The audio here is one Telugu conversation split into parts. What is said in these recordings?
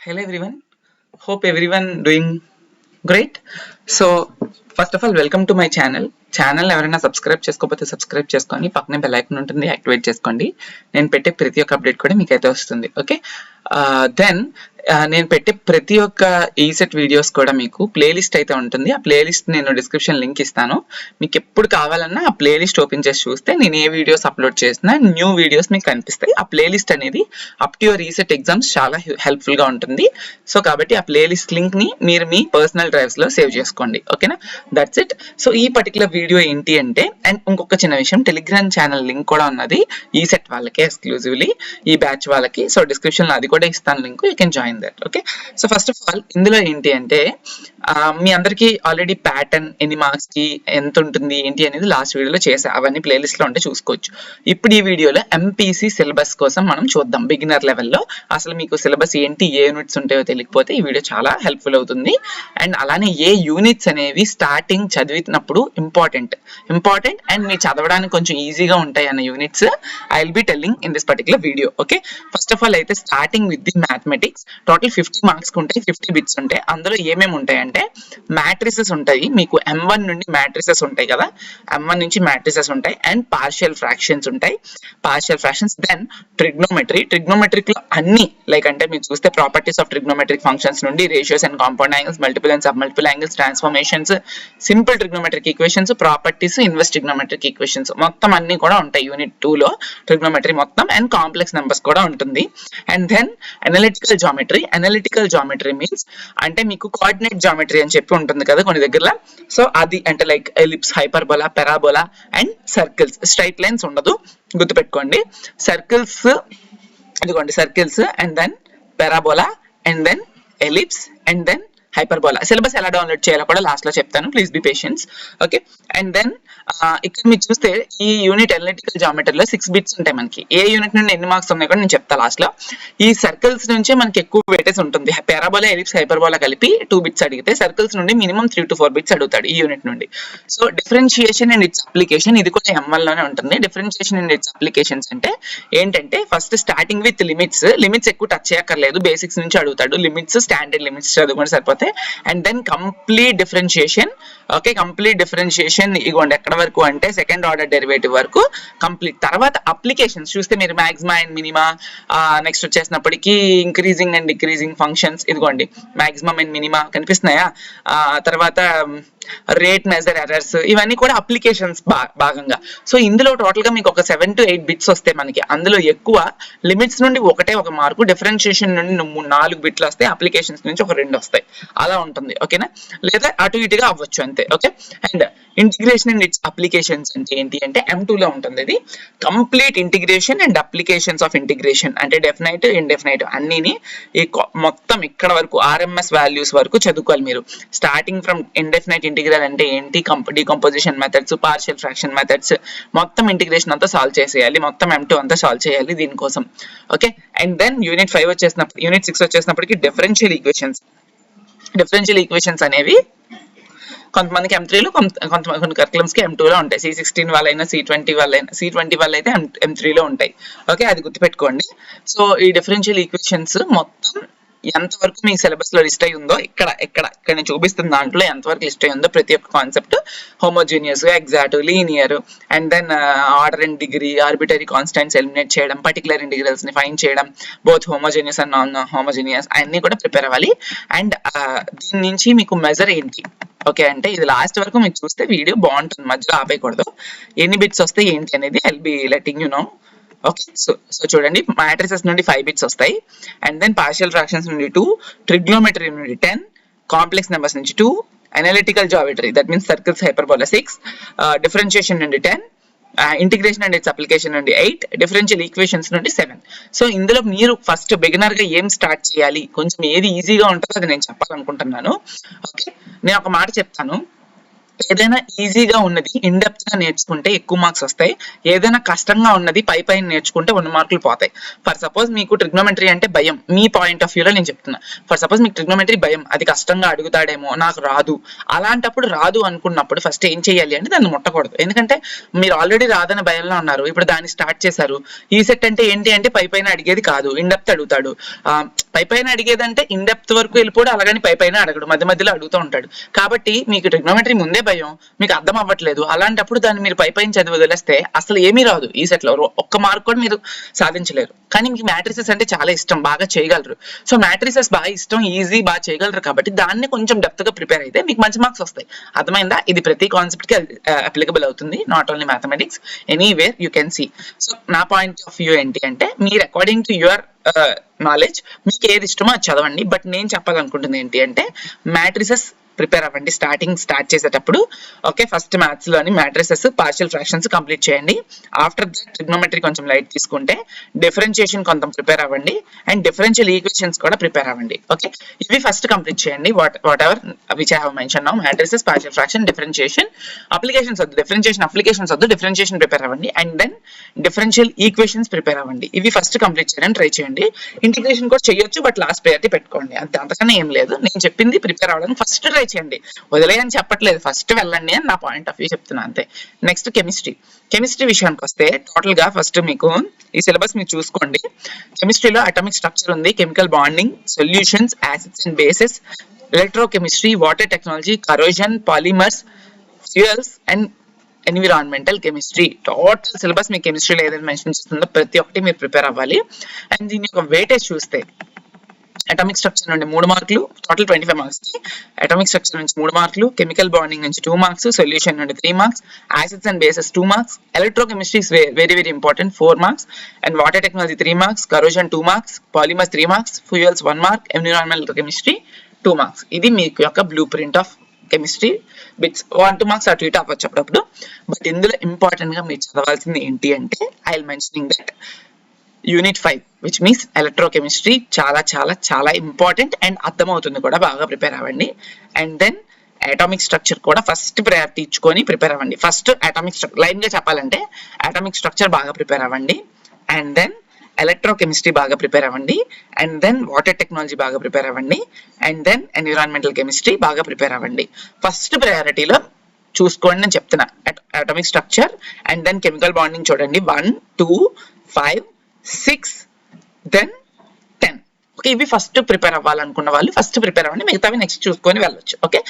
Hello everyone. Hope everyone doing great. So first of all, welcome to my channel. Channel ఎవరైనా సబ్స్క్రైబ్ చేసుకోకపోతే సబ్స్క్రైబ్ చేసుకొని పక్కనే బెల్ ఐకాన్ ఉంటుంది, యాక్టివేట్ చేసుకోండి. నేను పెట్టే ప్రతి ఒక్క అప్డేట్ కూడా మీకు అయితే వస్తుంది. ఓకే, దెన్ నేను పెట్టే ప్రతి ఒక్క ఈసెట్ వీడియోస్ కూడా మీకు ప్లేలిస్ట్ అయితే ఉంటుంది. ఆ ప్లేలిస్ట్ నేను డిస్క్రిప్షన్ లింక్ ఇస్తాను. మీకు ఎప్పుడు కావాలన్నా ఆ ప్లేలిస్ట్ ఓపెన్ చేసి చూస్తే నేను ఏ వీడియోస్ అప్లోడ్ చేసినా న్యూ వీడియోస్ మీకు కనిపిస్తాయి. ఆ ప్లేలిస్ట్ అనేది up to your ECET exams చాలా హెల్ప్ఫుల్గా ఉంటుంది. సో కాబట్టి ఆ ప్లేలిస్ట్ లింక్ని మీరు మీ పర్సనల్ డ్రైవ్స్లో సేవ్ చేసుకోండి. ఓకేనా, దట్స్ ఇట్. సో ఈ పర్టికులర్ వీడియో ఏంటి అంటే, అండ్ ఇంకొక చిన్న విషయం, టెలిగ్రామ్ ఛానల్ లింక్ కూడా ఉన్నది ఈసెట్ వాళ్ళకి ఎక్స్క్లూజివ్లీ, ఈ బ్యాచ్ వాళ్ళకి. సో డిస్క్రిప్షన్ లో అది కూడా ఇస్తాను link, you can join that. Okay, so first of all ఇందులో ఏంటి అంటే మీ అందరికి ఆల్రెడీ ప్యాటర్న్ ఎన్ని మార్క్స్ కి ఎంత ఉంటుంది ఏంటి అనేది లాస్ట్ వీడియోలో చేసా, అవన్నీ ప్లేలిస్ట్ లో ఉంటే చూసుకోవచ్చు. ఇప్పుడు ఈ వీడియోలో ఎంపీసీ సిలబస్ కోసం మనం చూద్దాం. బిగినర్ లెవెల్లో అసలు మీకు సిలబస్ ఏంటి, ఏ యూనిట్స్ ఉంటాయో తెలియకపోతే ఈ వీడియో చాలా హెల్ప్ఫుల్ అవుతుంది. అండ్ అలానే ఏ యూనిట్స్ అనేవి స్టార్టింగ్ చదివినప్పుడు ఇంపార్టెంట్ అండ్ మీరు చదవడానికి కొంచెం ఈజీగా ఉంటాయి అన్న units I will be telling in this particular video. Okay, first of all అయితే starting with the mathematics. Total 50 marks ఉంటాయి, 50 బిట్స్ ఉంటాయి. అందులో ఏమేమి ఉంటాయి అంటే మ్యాట్రిసెస్ ఉంటాయి, మీకు M1 నుండి మ్యాట్రిసెస్ ఉంటాయి కదా, M1 నుంచి మ్యాట్రిసెస్ ఉంటాయి. అండ్ పార్షియల్ ఫ్రాక్షన్స్ ఉంటాయి, దెన్ ట్రిగ్నోమెట్రిక్ లో అన్ని లైక్ అంటే మీరు చూస్తే ప్రాపర్టీస్ ఆఫ్ ట్రిగ్నోమెట్రిక్ ఫంక్షన్స్ నుండి ratios and compound angles, multiple and sub multiple angles, transformations, simple trigonometric equations, properties, inverse trigonometric equations మొత్తం అన్ని కూడా ఉంటాయి యూనిట్ 2 లో ట్రిగ్నోమెట్రీ మొత్తం. అండ్ కాంప్లెక్స్ నెంబర్స్ కూడా ఉంటుంది. And then analytical geometry means అంటే మీకు కోఆర్డినేట్ జామెట్రీ అని చెప్పి ఉంటుంది కదా కొన్ని దగ్గర. సో అది అంటే like ellipse, hyperbola, parabola and circles. Straight lines ఉండదు, గుర్తుపెట్టుకోండి. సర్కిల్స్, ఇదిగోండి circles, and then parabola, and then ellipse, and then hyperbola. Syllabus ఎలా డౌన్లోడ్ చేయాలో కూడా లాస్ట్ లో చెప్తాను, please be patience. Okay, and then ఇక్కడ మీరు చూస్తే ఈ యూనిట్ అనలిటికల్ జామెట్రీలో 6 బిట్స్ ఉంటాయి మనకి. ఏ యూనిట్ నుండి ఎన్ని మార్క్స్ ఉన్నాయి కూడా నేను చెప్తాను లాస్ట్ లో. ఈ సర్కిల్స్ నుంచే మనకి ఎక్కువ వెయిటేజ్ ఉంటుంది. పారాబోలా, ఎలిప్స్, హైపర్బోలా కలిపి 2 బిట్స్ అడిగితే సర్కిల్స్ నుండి మినిమం 3 to 4 బిట్స్ అడుగుతాడు ఈ యూనిట్ నుండి. So differentiation and it's application, ఇది కూడా M1 లోనే ఉంటుంది. డిఫరెన్షియేషన్ అండ్ ఇట్స్ అప్లికేషన్స్ అంటే ఏంటంటే ఫస్ట్ స్టార్టింగ్ విత్ లిమిట్స్ ఎక్కువ టచ్ చేయక్కర్లేదు, బేసిక్స్ నుంచి అడుగుతాడు. లిమిట్స్, స్టాండర్డ్ లిమిట్స్ చదువుకుంటే సరిపోతే. And then complete differentiation. Okay, complete differentiation ఇగోండి ఎక్కడ వరకు అంటే సెకండ్ ఆర్డర్ డెరివేటివ్ వరకు కంప్లీట్. తర్వాత అప్లికేషన్స్ చూస్తే మీరు మాక్సిమా అండ్ మినిమా, నెక్స్ట్ వచ్చేసినప్పటికీ ఇంక్రీజింగ్ అండ్ డిక్రీజింగ్ ఫంక్షన్స్, ఇదిగోండి మాక్సిమం అండ్ మినిమా కనిపిస్తున్నాయా. తర్వాత రేట్ మెజర్ ఎర్రర్స్, ఇవన్నీ కూడా అప్లికేషన్స్ భాగంగా. సో ఇందులో టోటల్ గా మీకు ఒక 7 to 8 బిట్స్ వస్తాయి మనకి. అందులో ఎక్కువ లిమిట్స్ నుండి ఒక మార్కు, డిఫరెన్షియేషన్ నుండి 4 బిట్లు వస్తాయి, అప్లికేషన్స్ నుంచి ఒక 2 వస్తాయి. అలా ఉంటుంది. ఓకేనా, లేదా అటు ఇటుగా అవ్వచ్చు అంతే. Okay, and integration and it's applications అంటే ఏంటి అంటే M2 లో ఉంటుంది. ఇది complete integration and applications of integration అంటే డెఫినైట్, ఇండెఫినైట్ అన్నిని మొత్తం ఇక్కడ వరకు RMS వాల్యూస్ వరకు చదువుకోవాలి మీరు. స్టార్టింగ్ ఫ్రమ్ ఇండెఫినైట్ ఇంటిగ్రల్ అంటే ఏంటి, decomposition methods, partial fraction methods, మొత్తం ఇంటిగ్రేషన్ అంతా సాల్వ్ చేసేయాలి, మొత్తం M2 అంతా సాల్వ్ చేయాలి దీనికోసం. ఓకే, అండ్ దెన్ యూనిట్ 6 వచ్చేసినప్పటికి డిఫరెన్షియల్ ఈక్వేషన్స్ అనేవి కొంతమందికి M3 లో, కొన్ని కరికులమ్స్ కి M2 లో ఉంటాయి. C16 వాళ్ళైనా, C20 వాళ్ళు అయితే M3 లో ఉంటాయి. ఓకే, అది గుర్తుపెట్టుకోండి. సో ఈ డిఫరెన్షియల్ ఈక్వేషన్స్ మొత్తం ఎంతవరకు మీ సిలబస్ లో లిస్ట్ అయి ఉందో ఇక్కడ నేను చూపిస్తున్న దాంట్లో ఎంతవరకు లిస్ట్ అయి ఉందో ప్రతి ఒక్క concept, homogeneous, exact, linear, and then order and degree, arbitrary constants eliminate చేయడం, పర్టికులర్ ఇంటిగ్రల్స్ ని ఫైండ్ చేయడం, both homogeneous and non homogeneous అన్ని కూడా ప్రిపేర్ అవ్వాలి. అండ్ దీని నుంచి మీకు మెజర్ ఏంటి, ఓకే అంటే ఇది లాస్ట్ వరకు మీరు చూస్తే వీడియో బాగుంటుంది, మధ్యలో ఆపేయకూడదు. ఎన్ని బిట్స్ వస్తాయి ఏంటి అనేది I will B letting you know. Okay, so చూడండి, మ్యాట్రిసెస్ నుండి 5 బిట్స్ వస్తాయి. అండ్ దెన్ పార్షియల్ ఫ్రాక్షన్స్ నుండి 2, ట్రిగ్నోమెట్రీ నుండి 10, కాంప్లెక్స్ నెంబర్స్ నుంచి 2, analytical geometry that means circles, hyperbola 6, differentiation నుండి 10, ఇంటిగ్రేషన్ అండ్ ఇట్స్ అప్లికేషన్ నుండి 8, డిఫరెన్షియల్ ఈక్వేషన్స్ నుండి 7. సో ఇందులో మీరు ఫస్ట్ బిగినర్ గా ఏం స్టార్ట్ చేయాలి, కొంచెం ఏది ఈజీగా ఉంటుందో అది నేను చెప్పాలనుకుంటున్నాను. ఓకే, నేను ఒక మాట చెప్తాను, ఏదైనా ఈజీగా ఉన్నది ఇన్ డెప్త్ గా నేర్చుకుంటే ఎక్కువ మార్క్స్ వస్తాయి. ఏదైనా కష్టంగా ఉన్నది పైన నేర్చుకుంటే 100 మార్కులు పోతాయి. ఫర్ సపోజ్ మీకు ట్రిగ్నోమెట్రీ అంటే భయం, మీ పాయింట్ ఆఫ్ వ్యూలో నేను చెప్తున్నా. ఫర్ సపోజ్ మీకు ట్రిగ్నోమెట్రీ భయం, అది కష్టంగా అడుగుతాడేమో, నాకు రాదు, అలాంటప్పుడు రాదు అనుకున్నప్పుడు ఫస్ట్ ఏం చేయాలి అంటే దాన్ని ముట్టకూడదు. ఎందుకంటే మీరు ఆల్రెడీ రాదన్న భయంలో ఉన్నారు, ఇప్పుడు దాన్ని స్టార్ట్ చేశారు. ఈ సెట్ అంటే ఏంటి అంటే పైన అడిగేది కాదు, ఇన్ డెప్త్ అడుగుతాడు. పైన అడిగేదంటే ఇన్ డెప్త్ వరకు వెళ్ళిపోడు, అలాగని పైన అడగడు, మధ్య మధ్యలో అడుగుతూ ఉంటాడు. కాబట్టి మీకు ట్రిగ్నోమెట్రీ ముందే భయం, మీకు అర్థం అవ్వట్లేదు, అలాంటప్పుడు దాన్ని మీరు పైన చదివి వదిలేస్తే అసలు ఏమీ రాదు. ఈ సెట్ లో ఒక్క మార్క్ కూడా మీరు సాధించలేరు. కానీ మీకు మ్యాట్రిసెస్ అంటే చాలా ఇష్టం, బాగా చేయగలరు. సో మ్యాట్రిసెస్ బాగా ఇష్టం, ఈజీ, బాగా చేయగలరు. కాబట్టి దాన్ని కొంచెం డెప్త్ గా ప్రిపేర్ అయితే మీకు మంచి మార్క్స్ వస్తాయి. అర్థమైందా? ఇది ప్రతి కాన్సెప్ట్ కి అప్లికబుల్ అవుతుంది, not only mathematics, anywhere you can see. So నా పాయింట్ ఆఫ్ వ్యూ ఏంటి అంటే మీరు అకార్డింగ్ టు యువర్ నాలెడ్జ్ మీకు ఏది ఇష్టమో అది చదవండి. బట్ నేను చెప్పాలనుకుంటుంది ఏంటి అంటే మ్యాట్రిసెస్ ప్రిపేర్ అవ్వండి స్టార్ట్ చేసేటప్పుడు. ఓకే, ఫస్ట్ మ్యాథ్స్ లోని మ్యాట్రిసెస్, పార్షియల్ ఫ్రాక్షన్స్ కంప్లీట్ చేయండి. ఆఫ్టర్ దట్ ట్రిగ్నోమెట్రీ కొంచెం లైట్ తీసుకుంటే డిఫరెన్షియేషన్ కొంచెం ప్రిపేర్ అవ్వండి, అండ్ డిఫరెన్షియల్ ఈక్వేషన్స్ కూడా ప్రిపేర్ అవ్వండి. ఓకే, ఇవి ఫస్ట్ కంప్లీట్ చేయండి. Whatever which I have mention now, matrices, partial fraction, differentiation, applications వద్దు, డిఫరెన్షియేషన్ ప్రిపేర్ అవ్వండి, and then differential equations prepare అవ్వండి. ఇవి ఫస్ట్ కంప్లీట్ చేయడానికి ట్రై చేయండి. ఇంటిగ్రేషన్ కూడా చేయొచ్చు, బట్ లాస్ట్ ప్రయారిటీ పెట్టుకోండి. అంతకన్నా ఏం లేదు. నేను చెప్పింది ప్రిపేర్ అవ్వడానికి ఫస్ట్ ట్రై చేయండి, వదిలేయని చెప్పట్లేదు, ఫస్ట్ వెళ్ళండి అని నా పాయింట్ ఆఫ్ వ్యూ చెప్తున్నా అంతే. నెక్స్ట్ కెమిస్ట్రీ విషయానికి వస్తే టోటల్ గా ఫస్ట్ మీకు ఈ సిలబస్ మీరు చూసుకోండి. కెమిస్ట్రీలో అటామిక్ స్ట్రక్చర్ ఉంది, chemical bonding, solutions, acids and bases, electrochemistry, water technology, corrosion, polymers, fuels and environmental chemistry. Total syllabus మీ కెమిస్ట్రీలో ఏదైతే మెన్షన్ చేస్తుందో ప్రతి ఒక్కటి మీరు ప్రిపేర్ అవ్వాలి. అండ్ దీని యొక్క వెయిటేజ్ చూస్తే అటామిక్ స్ట్రక్చర్ నుండి 3 మార్కులు, టోటల్ 25 మార్క్స్ కి. అటామిక్ స్ట్రక్చర్ నుంచి 3 మార్కులు, కెమికల్ బాండింగ్ నుంచి 2 మార్క్స్, సొల్యూషన్ నుండి 3 marks, acids and bases 2 marks, electrochemistry is very important 4 marks, and water technology 3 marks, corrosion 2 marks, polymers 3 marks, fuels 1 mark, environmental chemistry 2 marks. ఇది మీకు యొక్క blue print of chemistry. Bits 1-2 marks అటు ఇటు అవ్వచ్చు అప్పుడప్పుడు. బట్ ఇందులో ఇంపార్టెంట్ గా మీరు చదవాల్సింది ఏంటి అంటే I will mentioning that unit 5 which means electrochemistry చాలా చాలా చాలా ఇంపార్టెంట్, అండ్ అర్థమవుతుంది కూడా, బాగా ప్రిపేర్ అవ్వండి. అండ్ దెన్ అటామిక్ స్ట్రక్చర్ కూడా ఫస్ట్ ప్రయారిటీ ఇచ్చుకొని ప్రిపేర్ అవ్వండి. ఫస్ట్ అటామిక్ స్ట్రక్చర్, లైన్ గా చెప్పాలంటే అటామిక్ స్ట్రక్చర్ బాగా ప్రిపేర్ అవ్వండి, అండ్ దెన్ ఎలక్ట్రోకెమిస్ట్రీ బాగా ప్రిపేర్ అవ్వండి, అండ్ దెన్ వాటర్ టెక్నాలజీ బాగా ప్రిపేర్ అవ్వండి, అండ్ దెన్ ఎన్విరాన్మెంటల్ కెమిస్ట్రీ బాగా ప్రిపేర్ అవ్వండి. ఫస్ట్ ప్రయారిటీలో చూసుకోండి నేను చెప్తున్నా, atomic structure and then chemical bonding చూడండి, 1, 2, 5, 6, then 10. ఓకే, ఇవి ఫస్ట్ ప్రిపేర్ అవ్వాలనుకున్న వాళ్ళు ఫస్ట్ ప్రిపేర్ అవ్వండి, మిగతావి నెక్స్ట్ చూసుకొని వెళ్ళొచ్చు. ఓకే,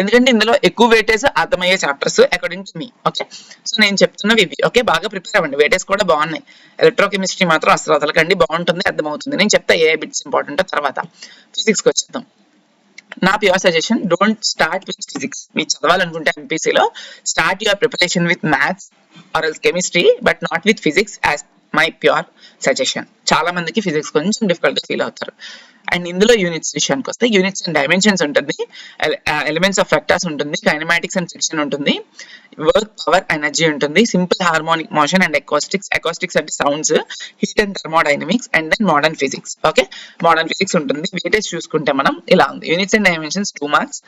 ఎందుకంటే ఇందులో ఎక్కువ వెయిటేజ్ అర్థమయ్యే chapters according to me. Okay, so నేను చెప్తున్నవి ఇవి. ఓకే, బాగా ప్రిపేర్ అవ్వండి, వెయిటేజ్ కూడా బాగున్నాయి. ఎలక్ట్రోకెమిస్ట్రీ మాత్రం అసలు వదలకండి, బాగుంటుంది, అర్థమవుతుంది. నేను చెప్తా ఏ బిట్స్ ఇంపార్టెంట్ తర్వాత. ఫిజిక్స్కి వచ్చేద్దాం. నా pure suggestion, don't start with physics. మీరు చదవాలనుకుంటే ఎంపీసీలో start your preparation with maths or else chemistry, but not with physics as my pure suggestion. చాలా మందికి ఫిజిక్స్ కొంచెం డిఫికల్ట్ గా ఫీల్ అవుతారు. అండ్ ఇందులో యూనిట్స్ విషయానికి వస్తే యూనిట్స్ అండ్ డైమెన్షన్స్ ఉంటుంది, ఎలిమెంట్స్ ఆఫ్ వెక్టర్స్ ఉంటుంది, కైనమాటిక్స్ అండ్ ఫ్రిక్షన్ ఉంటుంది, వర్క్, పవర్, ఎనర్జీ ఉంటుంది, simple harmonic motion and acoustics అంటే sounds, heat and thermodynamics, and then modern physics. Okay, modern physics ఉంటుంది. వెయిటేజ్ చూసుకుంటే మనం ఇలా ఉంది, units and dimensions 2 marks,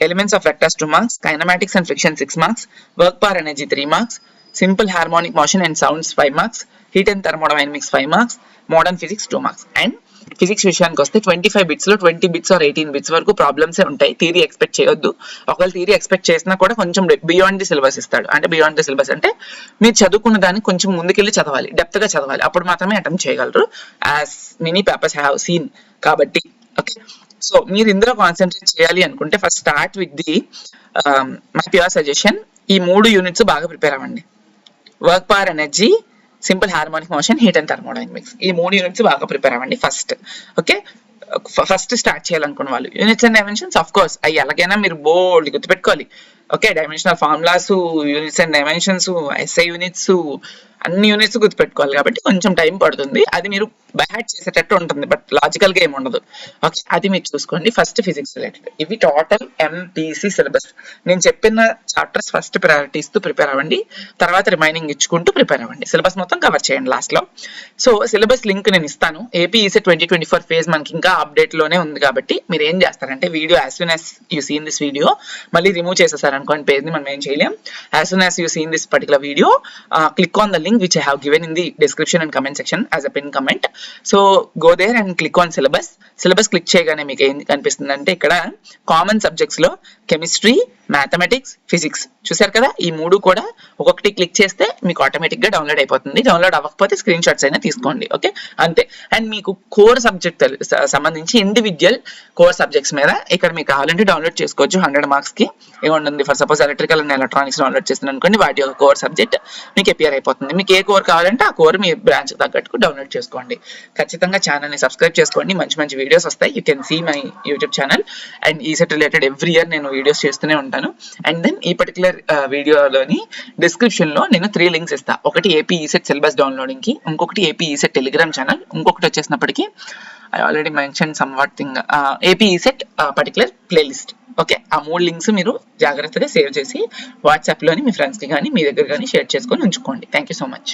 elements of vectors 2 marks, kinematics and friction 6 marks, work, power, energy 3 marks, simple harmonic motion and sounds 5 marks, heat and thermodynamics 5 marks, modern physics 2 marks. And physics విషయానికి వస్తే 25 బిట్స్ లో 20 బిట్స్ ఆర్ 18 బిట్స్ వరకు ప్రాబ్లమ్స్ ఉంటాయి. థియరీ ఎక్స్పెక్ట్ చేయొద్దు. ఒకవేళ థియరీ ఎక్స్పెక్ట్ చేసినా కూడా కొంచెం బియాండ్ ది సిలబస్ ఇస్తాడు. అంటే బియాండ్ ది సిలబస్ అంటే మీరు చదువుకున్న దాన్ని కొంచెం ముందుకెళ్ళి చదవాలి, డెప్త్ గా చదవాలి, అప్పుడు మాత్రమే అటెంప్ట్ చేయగలరు, as many papers have seen. కాబట్టి ఓకే, సో మీరు ఇందులో కాన్సన్ట్రేట్ చేయాలి అనుకుంటే first start with the my pure suggestion. ఈ 3 యూనిట్స్ బాగా ప్రిపేర్ అవ్వండి, work, power, energy, simple harmonic motion, heat and thermodynamics. ఈ 3 యూనిట్స్ బాగా ప్రిపేర్ అవ్వండి ఫస్ట్. ఓకే, ఫస్ట్ స్టార్ట్ చేయాలనుకున్న వాళ్ళు units and dimensions of course అవి ఎలాగైనా మీరు బోల్డ్ గుర్తుపెట్టుకోవాలి. Okay, dimensional formulas, units and dimensions, SI units, అన్ని యూనిట్స్ గుర్తుపెట్టుకోవాలి కాబట్టి కొంచెం టైం పడుతుంది. అది మీరు బై హార్ట్ చేసేటట్టు ఉంటుంది, బట్ లాజికల్ గా ఏమి ఉండదు. ఓకే, అది మీరు చూసుకోండి. ఫస్ట్ ఫిజిక్స్ రిలేటెడ్, ఇవి టోటల్ ఎంపీసీ సిలబస్. నేను చెప్పిన చాప్టర్స్ ఫస్ట్ ప్రయారిటీ ఇస్తూ ప్రిపేర్ అవ్వండి, తర్వాత రిమైనింగ్ ఇచ్చుకుంటూ ప్రిపేర్ అవ్వండి. సిలబస్ మొత్తం కవర్ చేయండి లాస్ట్ లో. సో సిలబస్ లింక్ నేను ఇస్తాను. ఏపీ ఈసెట్ 2024 ఫేజ్ మనకి ఇంకా అప్డేట్ లోనే ఉంది కాబట్టి మీరు ఏం చేస్తారంటే video as soon as you seen this video మళ్ళీ రిమూవ్ చేసేసారనుకోండి పేజ్ ని, మనం ఏం చేయలేం. As soon as you seen this particular video, click on the link which I have given in the description and comment section as a pinned comment. So go there and click on syllabus. Syllabus click చేయగానే మీకు ఏం కనిపిస్తుంది అంటే ఇక్కడ కామన్ సబ్జెక్ట్స్ లో కెమిస్ట్రీ, మ్యాథమెటిక్స్, ఫిజిక్స్ చూసారు కదా. ఈ మూడు కూడా ఒక్కొక్కటి క్లిక్ చేస్తే మీకు ఆటోమేటిక్ గా డౌన్లోడ్ అయిపోతుంది. డౌన్లోడ్ అవ్వకపోతే స్క్రీన్ షాట్స్ అయినా తీసుకోండి. ఓకే, అంతే. అండ్ మీకు కోర్ సబ్జెక్ట్ సంబంధించి ఇండివిజువల్ కోర్ సబ్జెక్ట్స్ మీద ఇక్కడ మీకు కావాలంటే డౌన్లోడ్ చేసుకోవచ్చు. 100 మార్క్స్ కి ఏముంటుంది, for suppose electrical and electronics download చేస్తున్నాను అనుకోండి, వాటి యొక్క కోర్ సబ్జెక్ట్ మీకు అపియర్ అయిపోతుంది. మీకు ఏ కోర్ కావాలంటే ఆ కోర్ మీ బ్రాంచ్ తగ్గట్టు డౌన్లోడ్ చేసుకోండి. ఖచ్చితంగా ఛానల్ ని సబ్స్క్రైబ్ చేసుకోండి, మంచి మంచి వీడియోస్ వస్తాయి. You can see my YouTube channel. And ECET related every year నేను వీడియోస్ చేస్తూనే ఉంటాను. అండ్ దెన్ ఈ పర్టికులర్ వీడియోలోని డిస్క్రిప్షన్ లో నేను 3 లింక్స్ ఇస్తాను. ఒకటి ఏపీ ఈసెట్ సిలబస్ డౌన్లోడింగ్ కి, ఇంకొకటి ఏపీ ఈసెట్ టెలిగ్రామ్ ఛానల్, ఇంకొకటి వచ్చేసినప్పటికీ I already mention some what thing AP ECET particular playlist. Okay, ఆ 3 లింక్స్ మీరు జాగ్రత్తగా సేవ్ చేసి వాట్సాప్ లోని మీ ఫ్రెండ్స్ కి కానీ మీ దగ్గర కానీ షేర్ చేసుకొని ఉంచుకోండి. Thank you so much.